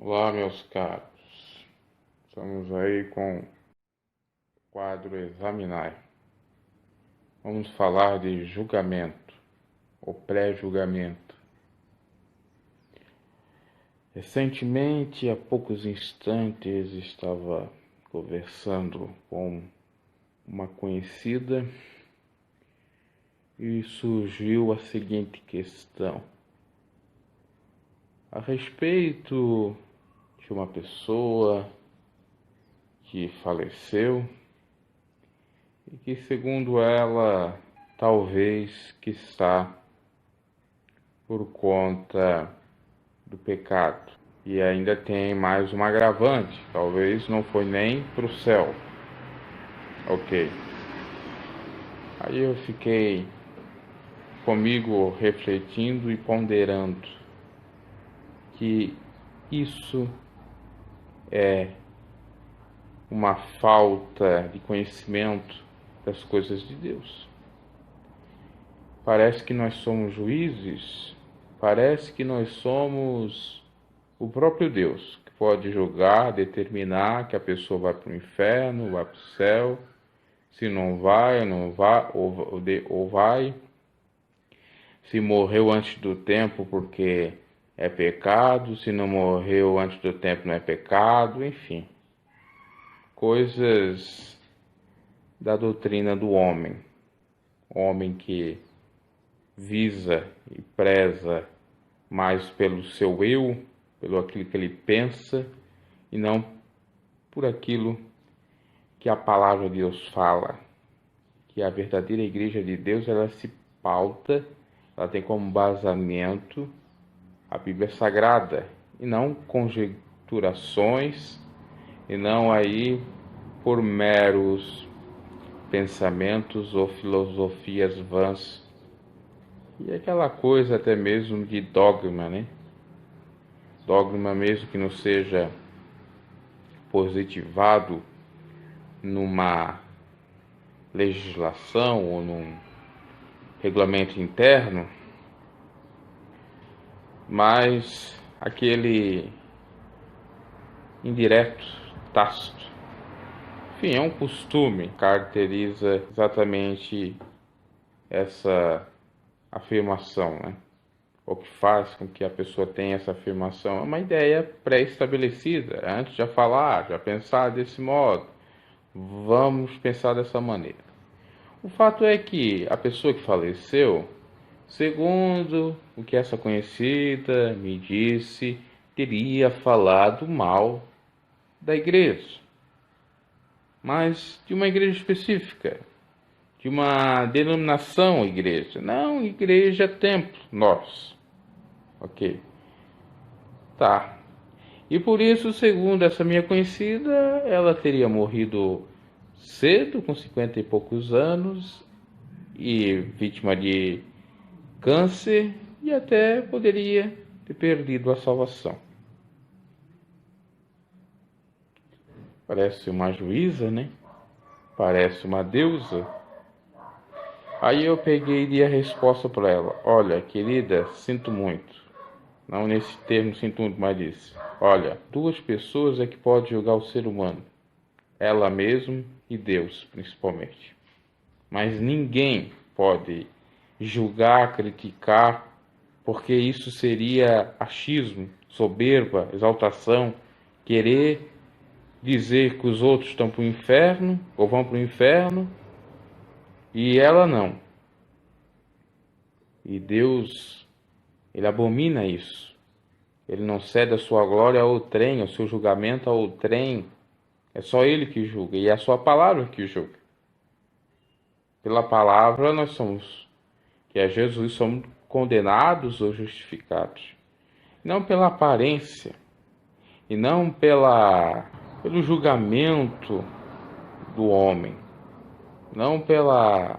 Olá, meus caros. Estamos aí com o quadro Examinai. Vamos falar de julgamento, ou pré-julgamento. Recentemente, há poucos instantes, estava conversando com uma conhecida e surgiu a seguinte questão: a respeito de uma pessoa que faleceu e que, segundo ela, talvez, quiçá, por conta do pecado. E ainda tem mais um agravante, talvez não foi nem para o céu. Ok. Aí eu fiquei comigo refletindo e ponderando que isso é uma falta de conhecimento das coisas de Deus. Parece que nós somos juízes, parece que nós somos o próprio Deus, que pode julgar, determinar que a pessoa vai para o inferno, vai para o céu, se não vai, não vai, ou vai, se morreu antes do tempo porque é pecado, se não morreu antes do tempo não é pecado, enfim. Coisas da doutrina do homem que visa e preza mais pelo seu eu, pelo aquilo que ele pensa, e não por aquilo que a palavra de Deus fala, que a verdadeira igreja de Deus, ela se pauta, ela tem como embasamento a Bíblia Sagrada, e não conjecturações, e não aí por meros pensamentos ou filosofias vãs, e aquela coisa até mesmo de dogma, né? Dogma mesmo que não seja positivado numa legislação ou num regulamento interno, mas aquele indireto, tácito. Enfim, é um costume, caracteriza exatamente essa afirmação, né? O que faz com que a pessoa tenha essa afirmação é uma ideia pré-estabelecida. Antes de falar, já pensar desse modo, vamos pensar dessa maneira. O fato é que a pessoa que faleceu, segundo o que essa conhecida me disse, teria falado mal da igreja, mas de uma igreja específica, de uma denominação igreja, não igreja templo, nós. Ok, tá. E por isso, segundo essa minha conhecida, ela teria morrido cedo, com 50 e poucos anos, e vítima de câncer, e até poderia ter perdido a salvação. Parece uma juíza, né? Parece uma deusa. Aí eu peguei e dei a resposta para ela: olha, querida, sinto muito. Não nesse termo sinto muito, mas disse: olha, duas pessoas é que podem julgar o ser humano. Ela mesma e Deus, principalmente. Mas ninguém pode julgar, criticar, porque isso seria achismo, soberba, exaltação, querer dizer que os outros estão para o inferno ou vão para o inferno e ela não. E Deus, ele abomina isso. Ele não cede a sua glória a outrem, o seu julgamento a outrem. É só ele que julga e é a sua palavra que julga. Pela palavra nós somos, que é Jesus, somos condenados ou justificados. Não pela aparência e não pelo julgamento do homem, não pela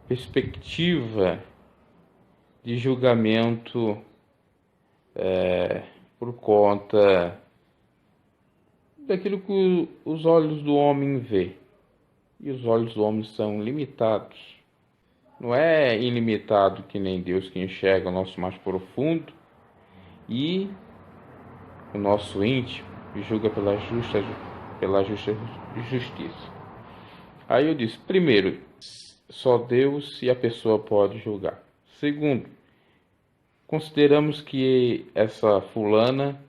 perspectiva de julgamento por conta daquilo que os olhos do homem vê. E os olhos do homem são limitados. Não é ilimitado que nem Deus, que enxerga o nosso mais profundo e o nosso íntimo e julga pela justa justiça. Aí eu disse, primeiro, só Deus e a pessoa pode julgar. Segundo, consideramos que essa fulana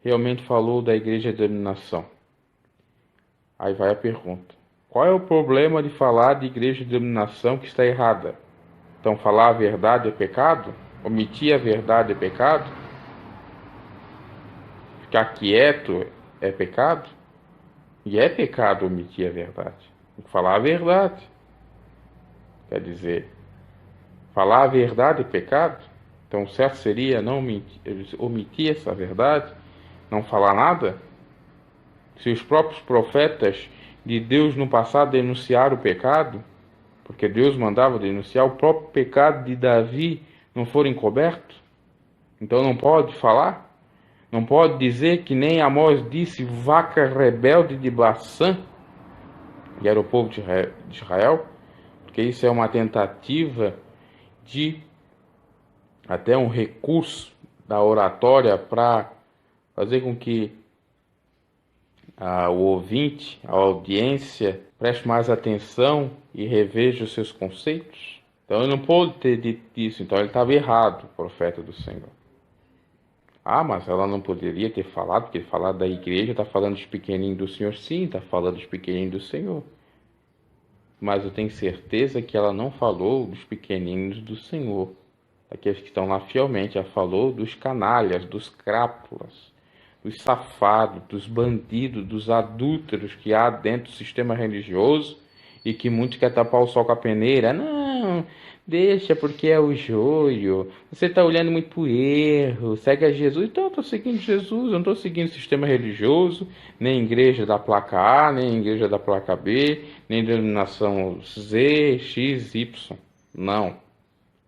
realmente falou da igreja de denominação. Aí vai a pergunta. Qual é o problema de falar de igreja de denominação que está errada? Então, falar a verdade é pecado? Omitir a verdade é pecado? Ficar quieto é pecado? E é pecado omitir a verdade. Tem que falar a verdade. Quer dizer, falar a verdade é pecado? Então, o certo seria não omitir essa verdade? Não falar nada? Se os próprios profetas de Deus no passado denunciaram o pecado, porque Deus mandava denunciar, o próprio pecado de Davi não foi encoberto? Então não pode falar? Não pode dizer que nem Amós disse, vaca rebelde de Baçã, e era o povo de Israel, porque isso é uma tentativa de até um recurso da oratória para fazer com que o ouvinte, a audiência, preste mais atenção e reveja os seus conceitos. Então ele não pôde ter dito isso, então ele estava errado, o profeta do Senhor. Mas ela não poderia ter falado, porque falar da igreja está falando dos pequeninos do Senhor. Sim, está falando dos pequeninos do Senhor. Mas eu tenho certeza que ela não falou dos pequeninos do Senhor. Aqueles que estão lá fielmente, ela falou dos canalhas, dos crápulas, dos safados, dos bandidos, dos adúlteros que há dentro do sistema religioso e que muitos querem tapar o sol com a peneira. Não, deixa porque é o joio. Você está olhando muito para o erro. Segue a Jesus. Então eu estou seguindo Jesus. Eu não estou seguindo o sistema religioso, nem igreja da placa A, nem igreja da placa B, nem denominação Z, X, Y. Não.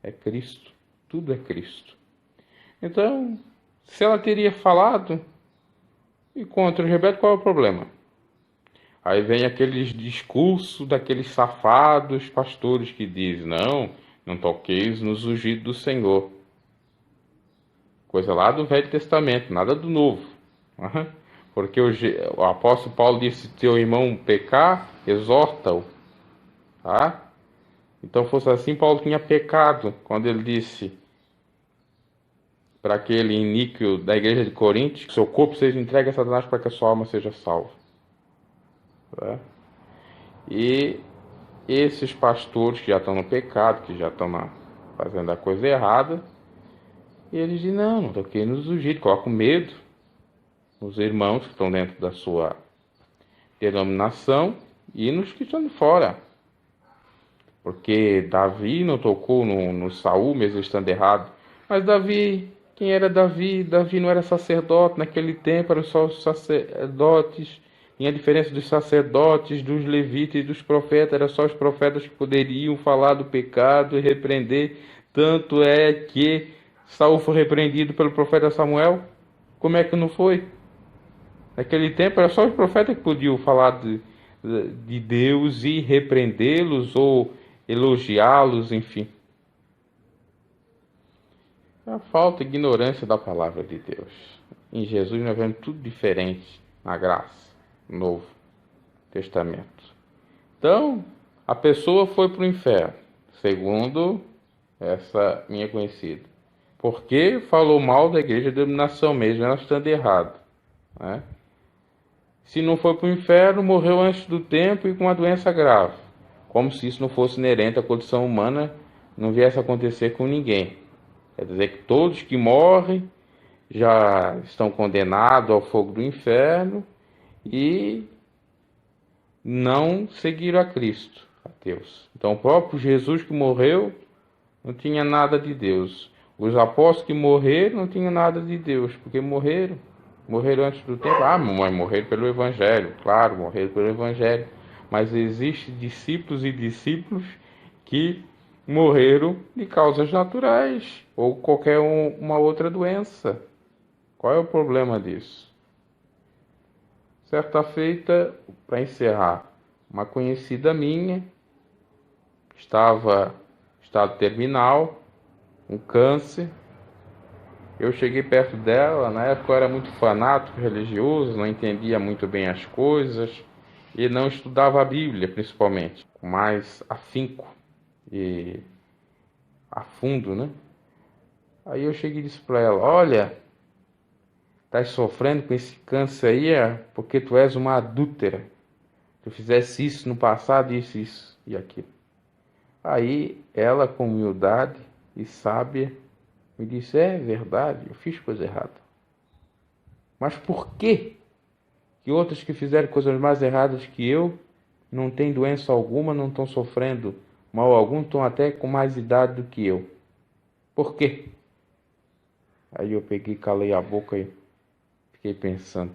É Cristo. Tudo é Cristo. Então, se ela teria falado e contra o Rebeca, qual é o problema? Aí vem aqueles discursos daqueles safados pastores que dizem, não toqueis nos ungidos do Senhor. Coisa lá do Velho Testamento, nada do Novo. Porque o apóstolo Paulo disse, se teu irmão pecar, exorta-o. Tá? Então, fosse assim, Paulo tinha pecado quando ele disse para aquele iníquo da igreja de Corinto, que seu corpo seja entregue a Satanás para que a sua alma seja salva. Tá? E esses pastores que já estão no pecado, que já estão fazendo a coisa errada, e eles dizem, não toquei nos ungidos, colocam medo nos irmãos que estão dentro da sua denominação e nos que estão de fora. Porque Davi não tocou no Saul, mesmo estando errado. Mas Davi, quem era Davi? Davi não era sacerdote naquele tempo, eram só os sacerdotes. E a diferença dos sacerdotes, dos levitas e dos profetas, era só os profetas que poderiam falar do pecado e repreender. Tanto é que Saul foi repreendido pelo profeta Samuel. Como é que não foi? Naquele tempo era só os profetas que podiam falar de Deus e repreendê-los ou elogiá-los, enfim. É a falta de ignorância da palavra de Deus. Em Jesus nós vemos tudo diferente na graça, no Novo Testamento. Então, a pessoa foi para o inferno, segundo essa minha conhecida. Porque falou mal da igreja de denominação mesmo, ela estando errada. Né? Se não foi para o inferno, morreu antes do tempo e com uma doença grave. Como se isso não fosse inerente à condição humana, não viesse a acontecer com ninguém. Quer dizer que todos que morrem já estão condenados ao fogo do inferno e não seguiram a Cristo, a Deus. Então o próprio Jesus que morreu não tinha nada de Deus. Os apóstolos que morreram não tinham nada de Deus, porque morreram antes do tempo. Mas morreram pelo Evangelho, claro, morreram pelo Evangelho. Mas existem discípulos e discípulos que morreram de causas naturais ou qualquer uma outra doença. Qual é o problema disso? Certa feita, para encerrar, uma conhecida minha estava em estado terminal, um câncer, Eu cheguei perto dela, na época eu era muito fanático religioso, não entendia muito bem as coisas e não estudava a Bíblia, principalmente, com mais afinco e a fundo, né? Aí eu cheguei e disse para ela: Olha, estás sofrendo com esse câncer aí, porque tu és uma adúltera. Tu fizesse isso no passado, isso e aquilo. Aí ela, com humildade e sábia, me disse: É verdade, eu fiz coisa errada. Mas por que outros que fizeram coisas mais erradas que eu não têm doença alguma, não estão sofrendo mal algum, estão até com mais idade do que eu? Por quê? Aí eu peguei, calei a boca e fiquei pensando: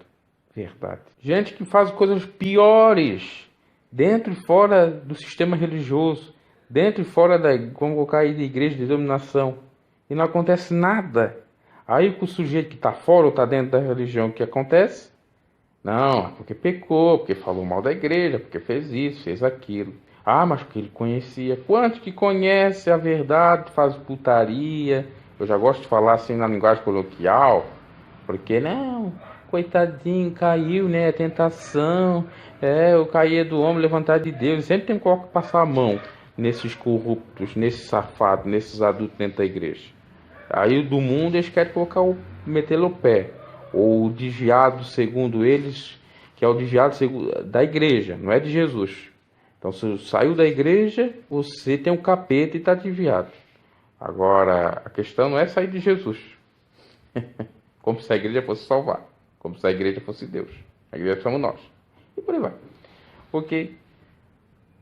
verdade. Gente que faz coisas piores dentro e fora do sistema religioso, dentro e fora da, vamos colocar aí, de igreja de denominação, e não acontece nada. Aí com o sujeito que está fora ou está dentro da religião, o que acontece? Não, porque pecou, porque falou mal da igreja, porque fez isso, fez aquilo. Ah, mas porque ele conhecia. Quantos que conhece a verdade, faz putaria? Eu já gosto de falar assim na linguagem coloquial, porque não, coitadinho, caiu, né? É tentação. É, o cair do homem, levantar de Deus. Sempre tem que passar a mão nesses corruptos, nesses safados, nesses adultos dentro da igreja. Aí do mundo eles querem colocar meter o pé. Ou o desviado, segundo eles, que é o desviado da igreja, não é de Jesus. Então, se saiu da igreja, você tem um capeta e está desviado. Agora, a questão não é sair de Jesus. Como se a igreja fosse salvar. Como se a igreja fosse Deus. A igreja somos nós. E por aí vai. Porque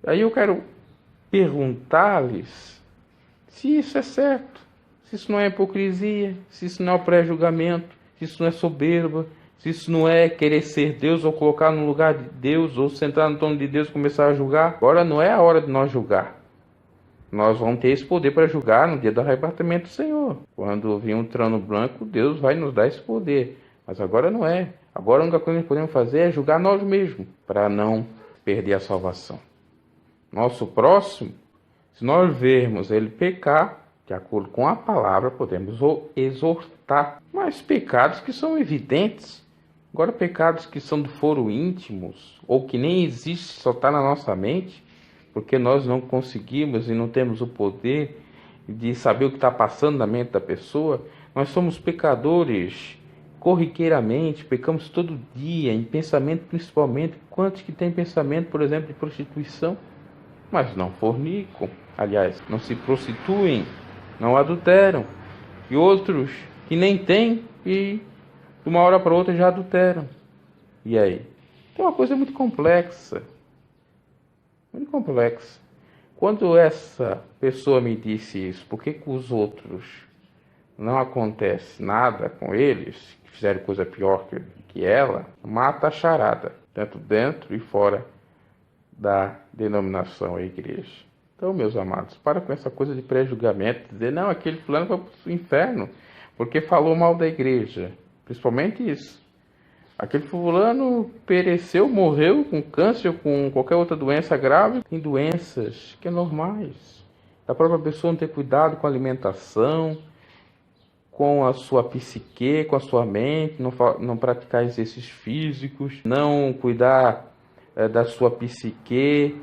aí eu quero perguntar-lhes se isso é certo, se isso não é hipocrisia, se isso não é pré-julgamento, se isso não é soberba, se isso não é querer ser Deus ou colocar no lugar de Deus ou sentar no trono de Deus e começar a julgar. Agora não é a hora de nós julgar. Nós vamos ter esse poder para julgar no dia do arrebatamento do Senhor. Quando vir um trono branco, Deus vai nos dar esse poder. Mas agora não é. Agora a única coisa que podemos fazer é julgar nós mesmos, para não perder a salvação. Nosso próximo, se nós vermos ele pecar, de acordo com a palavra, podemos o exortar. Mas pecados que são evidentes, agora pecados que são do foro íntimos, ou que nem existe, só está na nossa mente, porque nós não conseguimos e não temos o poder de saber o que está passando na mente da pessoa. Nós somos pecadores corriqueiramente, pecamos todo dia, em pensamento principalmente. Quantos que têm pensamento, por exemplo, de prostituição, mas não fornicam, aliás, não se prostituem, não adulteram, e outros que nem têm e de uma hora para outra já adulteram. E aí? É uma coisa muito complexa. Muito complexa. Quando essa pessoa me disse isso, por que com os outros não acontece nada com eles, que fizeram coisa pior que ela, mata a charada, tanto dentro e fora da denominação a igreja. Então, meus amados, para com essa coisa de pré-julgamento, dizer, não, aquele fulano foi para o inferno, porque falou mal da igreja. Principalmente isso. Aquele fulano pereceu, morreu com câncer, com qualquer outra doença grave. Tem doenças que é normais. Da própria pessoa não ter cuidado com a alimentação, com a sua psique, com a sua mente, não praticar exercícios físicos, não cuidar da sua psique,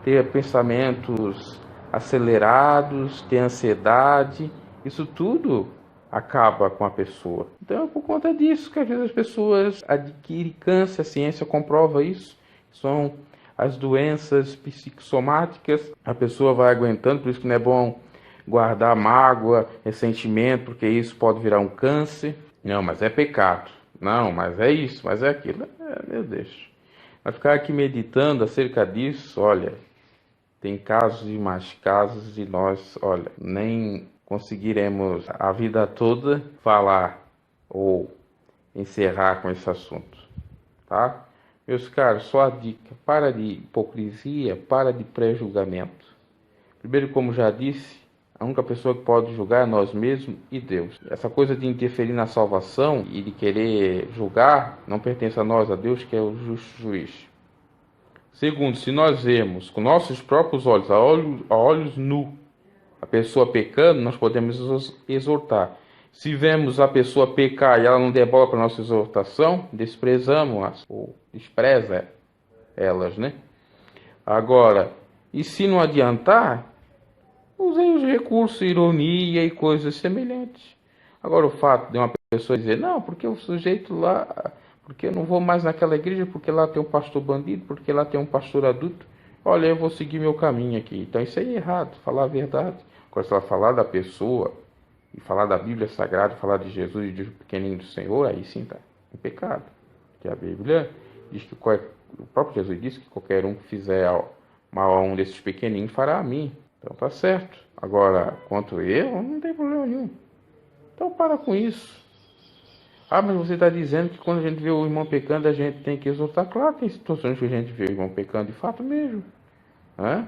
ter pensamentos acelerados, ter ansiedade. Isso tudo acaba com a pessoa. Então é por conta disso que às vezes as pessoas adquirem câncer, a ciência comprova isso, são as doenças psicossomáticas, a pessoa vai aguentando, por isso que não é bom guardar mágoa, ressentimento, porque isso pode virar um câncer. Não, mas é pecado. Não, mas é isso, mas é aquilo. Meu Deus. Vai ficar aqui meditando acerca disso, olha, tem casos e mais casos e nós, olha, nem conseguiremos a vida toda falar ou encerrar com esse assunto, tá? Meus caros, só a dica, para de hipocrisia, para de pré-julgamento. Primeiro, como já disse, a única pessoa que pode julgar é nós mesmos e Deus. Essa coisa de interferir na salvação e de querer julgar não pertence a nós, a Deus que é o justo juiz. Segundo, se nós vemos com nossos próprios olhos, a olhos nus, a pessoa pecando, nós podemos exortar. Se vemos a pessoa pecar e ela não der bola para nossa exortação, desprezamos-as, ou despreza elas, né? Agora, e se não adiantar, usei os recursos, ironia e coisas semelhantes. Agora, o fato de uma pessoa dizer, não, porque o sujeito lá, porque eu não vou mais naquela igreja, porque lá tem um pastor bandido, porque lá tem um pastor adulto, olha, eu vou seguir meu caminho aqui. Então, isso aí é errado, falar a verdade. Agora, se ela falar da pessoa, e falar da Bíblia Sagrada, falar de Jesus e de pequenino do Senhor, aí sim está em pecado. Porque a Bíblia diz que o próprio Jesus disse que qualquer um que fizer mal a um desses pequeninos fará a mim. Então tá certo. Agora, quanto eu, não tem problema nenhum. Então para com isso. Ah, mas você está dizendo que quando a gente vê o irmão pecando, a gente tem que exortar. Claro que tem situações que a gente vê o irmão pecando de fato mesmo. Né?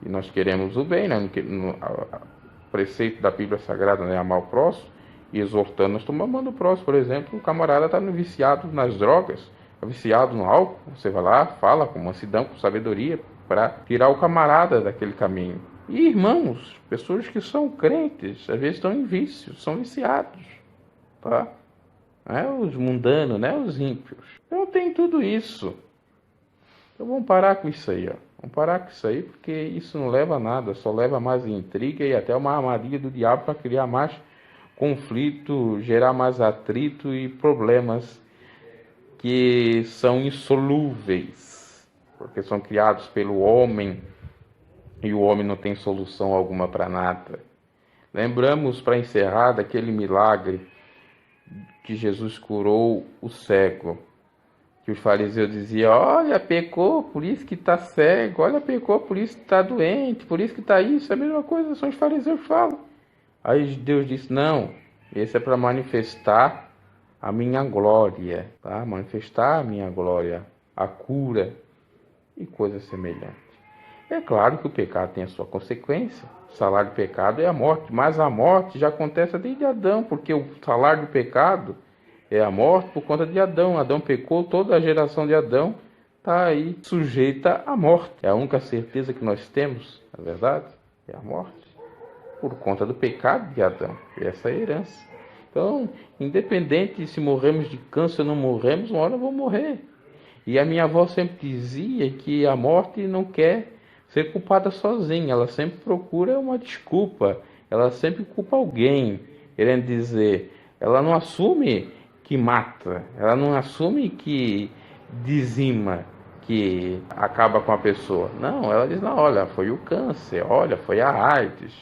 E nós queremos o bem, né? O preceito da Bíblia Sagrada, né? Amar o próximo e exortando. Nós estamos amando o próximo, por exemplo. O camarada está viciado nas drogas, está viciado no álcool. Você vai lá, fala com mansidão, com sabedoria, para tirar o camarada daquele caminho. E irmãos, pessoas que são crentes, às vezes estão em vícios, são viciados, tá? Não é os mundanos, né? Os ímpios. Então tem tudo isso. Então vamos parar com isso aí, ó. Vamos parar com isso aí, porque isso não leva a nada, só leva mais intriga e até uma armadilha do diabo para criar mais conflito, gerar mais atrito e problemas que são insolúveis, porque são criados pelo homem e o homem não tem solução alguma para nada. Lembramos, para encerrar, daquele milagre que Jesus curou o cego, que os fariseus diziam, olha, pecou, por isso que está cego, olha, pecou, por isso que está doente, por isso que está isso, é a mesma coisa, são os fariseus que falam. Aí Deus disse, não, esse é para manifestar a minha glória, tá? Manifestar a minha glória, a cura e coisas semelhantes. É claro que o pecado tem a sua consequência, o salário do pecado é a morte, mas a morte já acontece desde Adão, porque o salário do pecado é a morte por conta de Adão. Adão pecou, toda a geração de Adão está aí sujeita à morte. É a única certeza que nós temos, na verdade, é a morte, por conta do pecado de Adão, essa é a herança. Então, independente se morremos de câncer ou não morremos, uma hora vamos morrer. E a minha avó sempre dizia que a morte não quer ser culpada sozinha, ela sempre procura uma desculpa, ela sempre culpa alguém, querendo dizer, ela não assume que mata, ela não assume que dizima, que acaba com a pessoa. Não, ela diz, não, olha, foi o câncer, olha, foi a AIDS,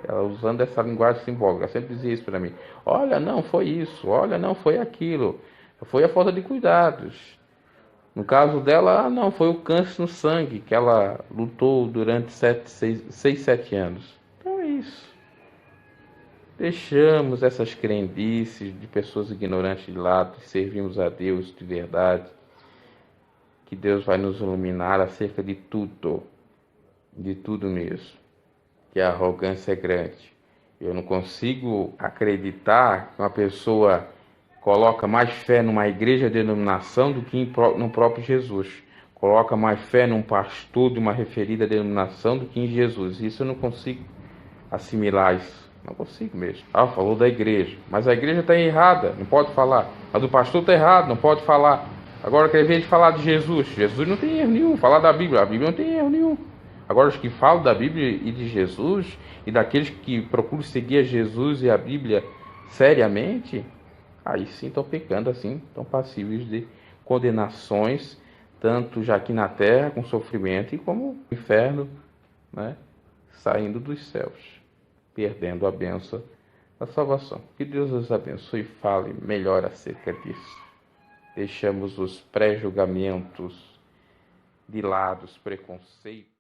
ela usando essa linguagem simbólica, ela sempre dizia isso para mim, olha, não, foi isso, olha, não, foi aquilo, foi a falta de cuidados. No caso dela, não, foi o câncer no sangue, que ela lutou durante 6, 7 anos. Então é isso. Deixamos essas crendices de pessoas ignorantes de lado e servimos a Deus de verdade. Que Deus vai nos iluminar acerca de tudo mesmo. Que a arrogância é grande. Eu não consigo acreditar que uma pessoa coloca mais fé numa igreja de denominação do que no próprio Jesus. Coloca mais fé num pastor de uma referida denominação do que em Jesus. Isso eu não consigo assimilar isso. Não consigo mesmo. Ah, falou da igreja. Mas a igreja está errada, não pode falar. A do pastor está errado, não pode falar. Agora, quer ver de falar de Jesus? Jesus não tem erro nenhum. Falar da Bíblia, a Bíblia não tem erro nenhum. Agora, os que falam da Bíblia e de Jesus, e daqueles que procuram seguir a Jesus e a Bíblia seriamente, aí sim estão pecando, assim, estão passíveis de condenações, tanto já aqui na terra, com sofrimento, e como no inferno, né, saindo dos céus, perdendo a bênção da salvação. Que Deus os abençoe e fale melhor acerca disso. Deixamos os pré-julgamentos de lado, os preconceitos.